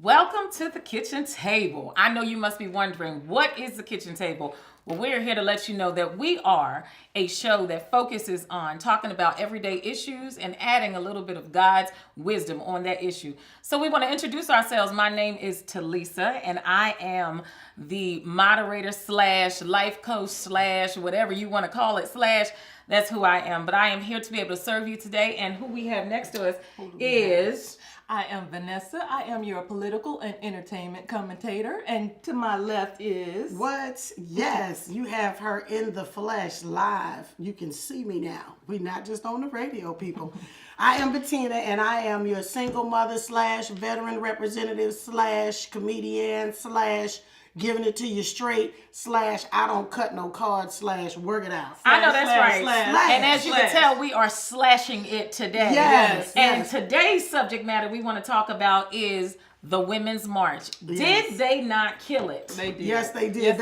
Welcome to the kitchen table. I know you must be wondering, what is the kitchen table? Well, we're here to let you know that we are a show that focuses on talking about everyday issues and adding a little bit of God's wisdom on that issue. So we want to introduce ourselves. My name is Talisa, and I am the moderator slash life coach slash whatever you want to call it slash. That's who I am. But I am here to be able to serve you today. And who we have next to us is... I am Vanessa. I am your political and entertainment commentator. And to my left is... What? Yes, you have her in the flesh live. You can see me now. We're not just on the radio, people. I am Bettina, and I am your single mother slash veteran representative slash comedian slash giving it to you straight slash I don't cut no cards slash work it out. I know that's slash, right. slash, and as you can tell, we are slashing it today. Yes, And yes. today's subject matter we want to talk about is the Women's March. Yes. Did they not kill it? They did. Yes, they did. Yes,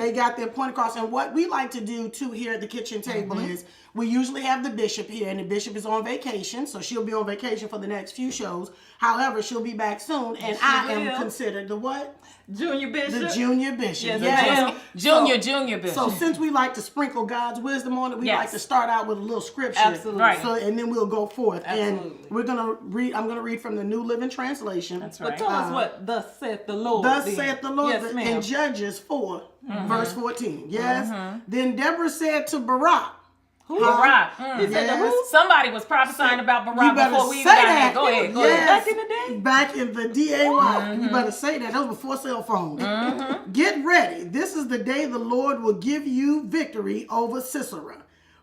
They got their point across. And what we like to do too here at the kitchen table is we usually have the bishop here, and the bishop is on vacation, so she'll be on vacation for the next few shows. However, she'll be back soon, and I am will. considered the what? Junior Bishop. The junior bishop. Yes, Junior bishop. So since we like to sprinkle God's wisdom on it, we Yes. like to start out with a little scripture. Absolutely. Right. So and then we'll go forth. Absolutely. And we're gonna read. I'm gonna read from the New Living Translation. That's But right. tell us what thus saith the Lord. Thus then. saith the Lord Yes, in ma'am. Judges 4, verse 14. Yes. Then Deborah said to Barak, Barack. He said the Yes. who? Somebody was prophesying about You Barack better before we say even got that. here. Go ahead. Go Yes. ahead. Back in the day? Back in the DAY. You better say that. That was before cell phones. Get ready. This is the day the Lord will give you victory over Sisera.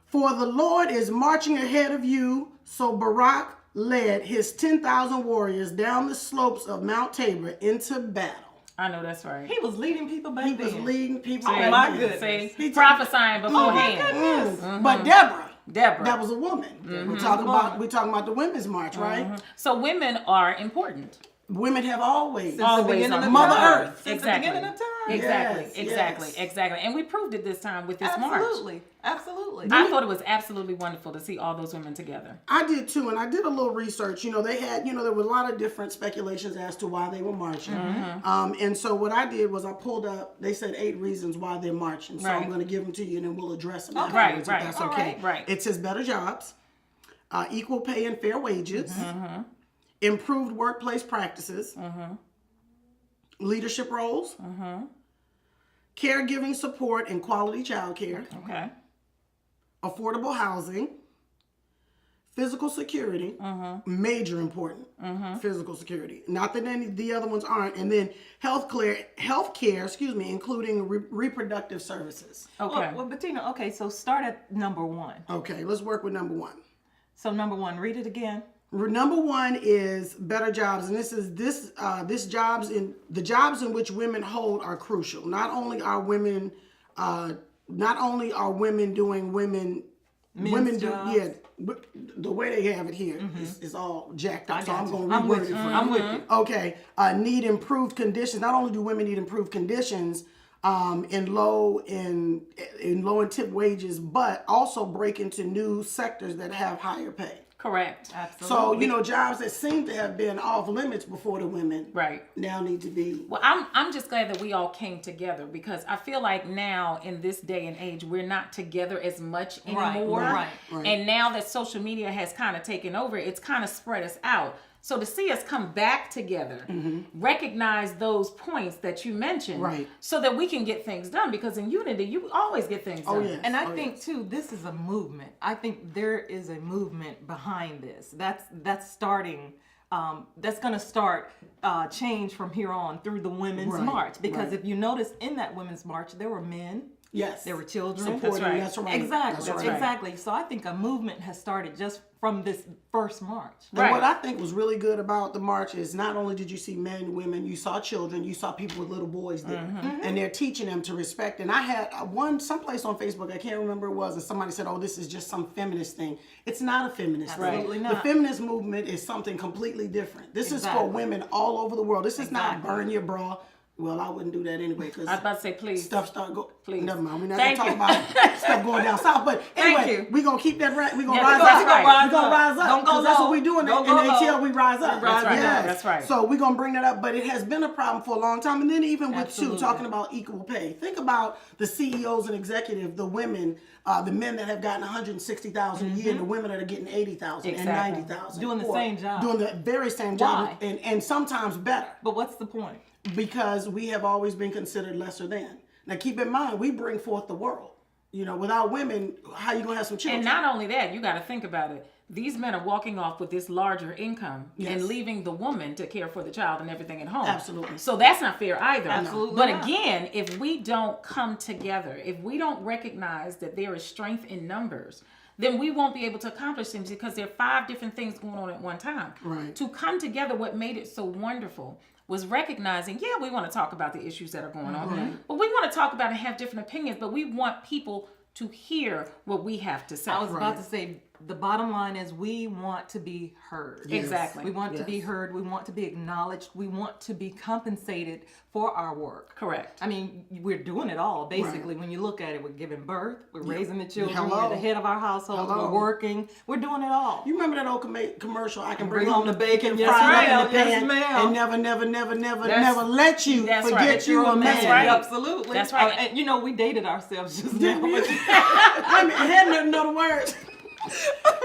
For the Lord is marching ahead of you. So Barak led his 10,000 warriors down the slopes of Mount Tabor into battle. I know that's right. He was leading people back He then. was leading people. Oh, back my then. goodness. See, prophesying beforehand. But Deborah, Deborah. that was a woman. We're talking about the Women's March, right? So women are important. Women have always. Since the Always beginning on of Mother time. Earth. Since Exactly. the beginning of time. Exactly, Yes, exactly, yes. exactly. And we proved it this time with this march. Absolutely. Absolutely. I thought it was absolutely wonderful to see all those women together. I did too, and I did a little research. They had, there were a lot of different speculations as to why they were marching. And so what I did was I pulled up, they said 8 reasons why they're marching. So Right. I'm going to give them to you, and then we'll address them Okay. afterwards, Right, if that's right. okay. All right. Right. It says better jobs, equal pay and fair wages, improved workplace practices, leadership roles, caregiving support and quality childcare, Okay. affordable housing, physical security, major important, physical security. Not that any of the other ones aren't. And then healthcare, including reproductive services. Okay. Well, Bettina, okay, so start at number 1. Okay, let's work with number 1. So number 1, read it again. Number 1 is better jobs, and this jobs in the jobs in which women hold are crucial. Not only are women doing women do jobs. the way they have it here is all jacked up. So I'm going to I'm reword with it you. for you. I'm with you. Okay, need improved conditions. Not only do women need improved conditions in low and tip wages, but also break into new sectors that have higher pay. Correct. Absolutely. So, jobs that seem to have been off limits before the women Right. now need to be. Well, I'm just glad that we all came together because I feel like now in this day and age we're not together as much anymore. right. And now that social media has kind of taken over, it's kind of spread us out. So to see us come back together, recognize those points that you mentioned, Right. so that we can get things done. Because in unity, you always get things done. Oh, yes. And I think too, this is a movement. I think there is a movement behind this. That's starting. That's going to start change from here on through the Women's Right, March. Because right. if you notice in that Women's March, there were men. Yes. There were children. Supporting, right. that's right. Exactly. That's right. Exactly. So I think a movement has started just from this first march. And Right. what I think was really good about the march is not only did you see men, women, you saw children, you saw people with little boys there. And they're teaching them to respect. And I had someplace on Facebook, I can't remember who it was, and somebody said, oh, this is just some feminist thing. It's not a feminist Absolutely thing. not. The feminist movement is something completely different. This is for Exactly. women all over the world. This is not Exactly. burn your bra. Well, I wouldn't do that anyway because I was about to say, please. stuff start go. Please. Never mind. We're not Thank gonna you. talk about stuff going down south. But Thank anyway, you. we're gonna keep that right. We're gonna Yeah, rise that's up. right. We're gonna rise up. Don't go 'Cause that's low. what we do in Don't the go low. ATL. We rise up. rise right. Yes. That's right. So we're gonna bring that up. But it has been a problem for a long time. And then even with Absolutely. talking about equal pay. Think about the CEOs and executives, the women, the men that have gotten 160,000 a year, and the women that are getting 80,000 Exactly. and 90,000. Doing the Or same job. Doing the very same job, Why? and sometimes better. But what's the point? Because we have always been considered lesser than. Now keep in mind, we bring forth the world. You know, without women, how you gonna have some children? And not only that, you got to think about it. These men are walking off with this larger income Yes. and leaving the woman to care for the child and everything at home. Absolutely. So that's not fair either. Absolutely But not. again, if we don't come together, if we don't recognize that there is strength in numbers, then we won't be able to accomplish things because there are 5 different things going on at one time. Right. To come together, what made it so wonderful was recognizing, yeah, we want to talk about the issues that are going on, but we want to talk about and have different opinions, but we want people to hear what we have to say. I was about to say, the bottom line is we want to be heard. Exactly. We want to be heard. We want to be acknowledged. We want to be compensated for our work. Correct. I mean, we're doing it all, basically. When you look at it, we're giving birth, we're raising the children, Hello. we're the head of our household, Hello. we're working, we're doing it all. You remember that old commercial? I can bring Bring home home the bacon, yes, fried ma'am, up in the yes, pan, ma'am. and never let you That's forget right. you a man. That's right. Absolutely. That's right. And you know, we dated ourselves just Did now. we? Wait a minute, I had nothing to know the words.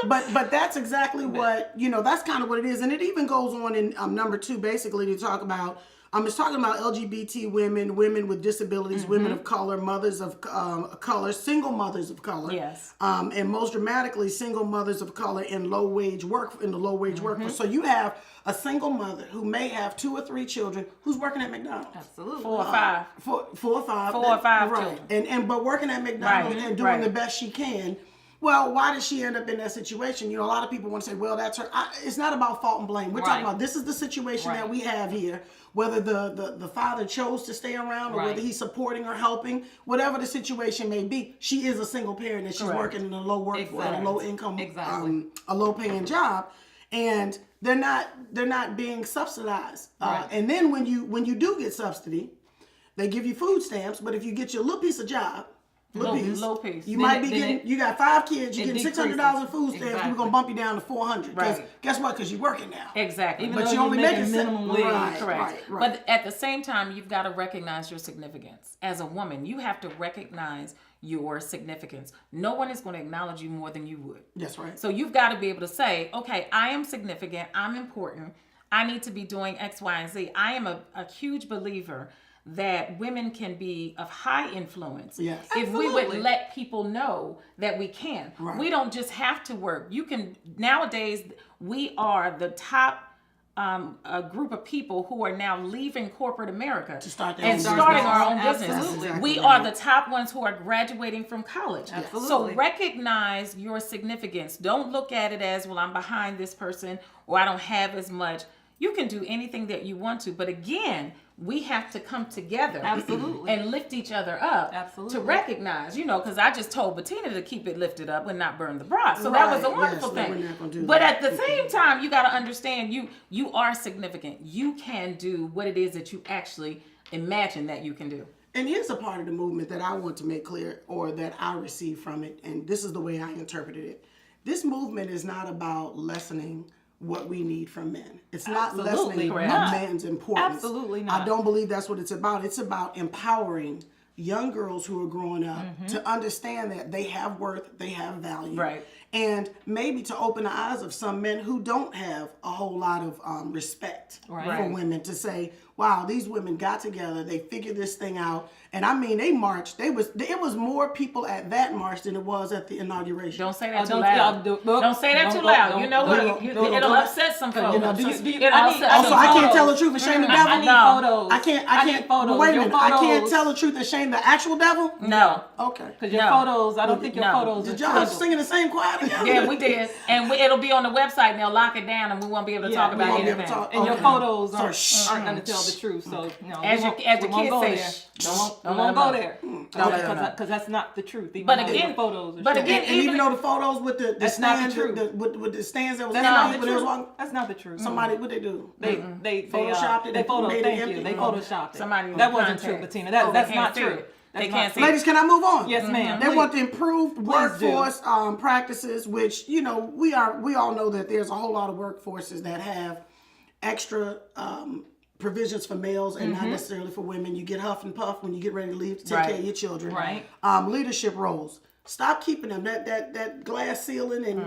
But that's exactly what, that's kind of what it is. And it even goes on in number 2, basically, to talk about, it's talking about LGBT women, women with disabilities, women of color, mothers of color, single mothers of color. Yes. And most dramatically, single mothers of color in low wage work, in the low wage workforce. So you have a single mother who may have 2 or 3 children who's working at McDonald's. Absolutely. 4 or 5. 4 or 5. 4 or 5 right. children. But working at McDonald's Right, and doing right. the best she can. Well, why did she end up in that situation? A lot of people want to say, well, that's her. It's not about fault and blame. We're talking Right. about this is the situation Right. that we have here. Whether the father chose to stay around or Right. whether he's supporting or helping, whatever the situation may be, she is a single parent and she's Correct. working in a low workforce, Exactly. a low income, Exactly. a low paying job, and they're not being subsidized. Right. And then when you do get subsidy, they give you food stamps. But if you get your little piece of job, Low piece. you Then might it- be then getting. it- You got 5 kids. You're it getting decreases. $600 in food stamps. Exactly. We're gonna bump you down to 400. Because Right. guess what? Because you're working now. Exactly. Even But though you you're only making making minimum wage. Right, Correct. right. But at the same time, you've got to recognize your significance. As a woman, you have to recognize your significance. No one is going to acknowledge you more than you would. That's right. So you've got to be able to say, okay, I am significant. I'm important. I need to be doing X, Y, and Z. I am a huge believer that women can be of high influence Yes. if we Absolutely. would let people know that we can. Right. We don't just have to work. You can, nowadays, we are the top a group of people who are now leaving corporate America To start their and own starting business. our own business. Absolutely. That's We exactly are right. the top ones who are graduating from college. Absolutely. So recognize your significance. Don't look at it as, well, I'm behind this person or I don't have as much. You can do anything that you want to. But again, we have to come together Absolutely. and lift each other up Absolutely. to recognize, because I just told Bettina to keep it lifted up and not burn the bra. So that was a Right, wonderful yes, no, thing. we're not gonna do But that. at the same time, you got to understand you are significant. You can do what it is that you actually imagine that you can do. And here's a part of the movement that I want to make clear, or that I received from it, and this is the way I interpreted it. This movement is not about lessening what we need from men. It's not Absolutely lessening not. a man's importance. Absolutely not. I don't believe that's what it's about. It's about empowering young girls who are growing up to understand that they have worth, they have value. Right. And maybe to open the eyes of some men who don't have a whole lot of respect Right. for women, to say, wow, these women got together, they figured this thing out. And I mean, they marched. It was more people at that march than it was at the inauguration. Don't say that Oh, too don't- loud. y'all Don't say that too loud. You know what? It'll upset some folks. It'll upset Also, some I can't folks. tell the truth and shame the devil. I need No. photos. I can't. need photos. But wait a Your minute. I can't photos. tell the truth and shame the actual devil. No. Okay. Because your No. photos, I don't think your No. photos Did are y'all tribal. sing in the same choir Yeah, we did. And it'll be on the website and they'll lock it down and we won't be able to talk we about won't be able anything. to talk. And your Okay. photos So, aren't going to tell the truth. So, no, As we your- won't- as the we won't kids go say, there. shh, We don't won't let go them there. Don't let them know. Because that's not the truth. Even But though again- the photos are but showing. again, And even even- though the photos with the That's not the stands, truth. with the stands that was That's hanging not out, the but there was truth. one That's not the truth. somebody what they do. They Photoshopped it, They made it thank empty. you. They Oh. photoshopped it. Somebody that in wasn't true, contact. Bettina. Oh, they That's can't not see true. it. That's They not can't true. see it. Ladies, can I move on? Yes, ma'am. They Please. want the improved do. workforce practices, which we all know that there's a whole lot of workforces that have extra provisions for males and not necessarily for women. You get huff and puff when you get ready to leave to take Right. care of your children. Right. Leadership roles. Stop keeping them. That glass ceiling and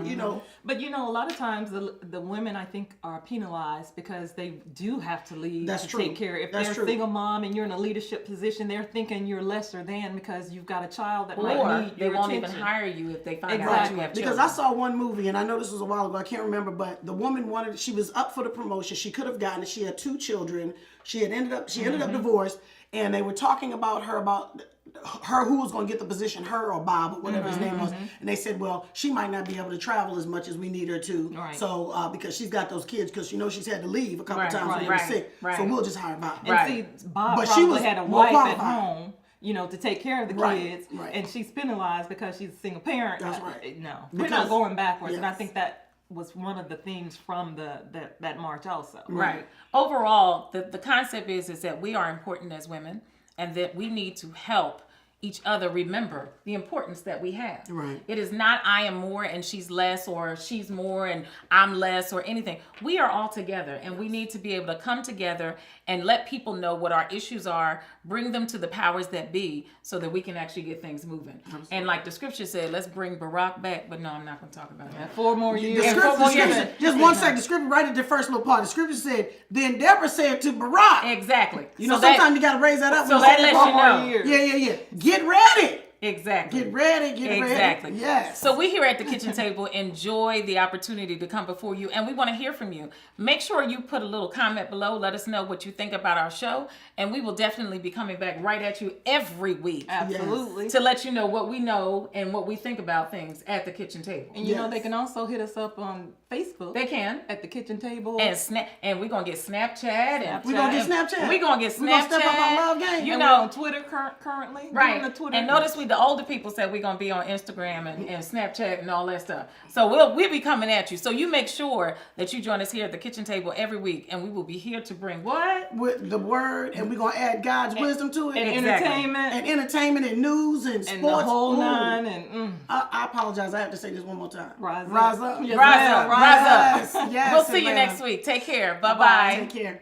But a lot of times the women I think are penalized because they do have to leave That's to true. take care. If That's they're a true. single mom and you're in a leadership position, they're thinking you're lesser than because you've got a child that might Or need they your won't attention. even hire you if they find out that Exactly. you have Because children. I saw one movie, and I know this was a while ago, I can't remember, but the woman she was up for the promotion. She could have gotten it. She had 2 children. She ended up divorced, and they were talking about her who was going to get the position, her or Bob or whatever his name was. And they said, well, she might not be able to travel as much as we need her to. Right. So because she's got those kids, because she's had to leave a couple Right, times when they right, were sick. right. So we'll just hire Bob. And Right. see, Bob But she probably was had a more wife at qualified. home, to take care of the Right, kids, right. and she's penalized because she's a single parent. That's right. No, we're Because- not going backwards, and I yes. think that was one of the themes from that march also. Right. Overall, the concept is that we are important as women and that we need to help each other remember the importance that we have. Right. It is not I am more and she's less, or she's more and I'm less, or anything. We are all together, and we need to be able to come together and let people know what our issues are, bring them to the powers that be so that we can actually get things moving. And like the scripture said, let's bring Barack back, but no, I'm not going to talk about that. 4 more years. The And scripture, four more years. just one second. The scripture right at the first little part. The scripture said, then Deborah said to Barack. Exactly. You know, So that- sometimes you got to raise that up. so when that say lets four you more know. years. Yeah. Get ready. Exactly. Get ready. Get Exactly. ready. Yes. So we here at the kitchen table enjoy the opportunity to come before you, and we want to hear from you. Make sure you put a little comment below. Let us know what you think about our show, and we will definitely be coming back right at you every week Absolutely. to let you know what we know and what we think about things at the kitchen table. And Yes. they can also hit us up on Facebook. They can. At the kitchen table. And we're gonna get Snapchat, and we going to get Snapchat. we're gonna get We gonna step up our Snapchat. love game. You And know, we're on Twitter currently. right. Doing the Twitter. And notice the older people said we're gonna be on Instagram and Snapchat and all that stuff. So we'll be coming at you. So you make sure that you join us here at the kitchen table every week, and we will be here to bring what? With the word, and we're going to add God's wisdom to it. and Exactly. entertainment. And entertainment and news and sports. And the whole Ooh. nine. And I apologize. I have to say this one more time. Rise up. Rise up. Yes, Rise ma'am. up, rise up. Yes, We'll see you ma'am. next week. Take care. Bye Take bye. care.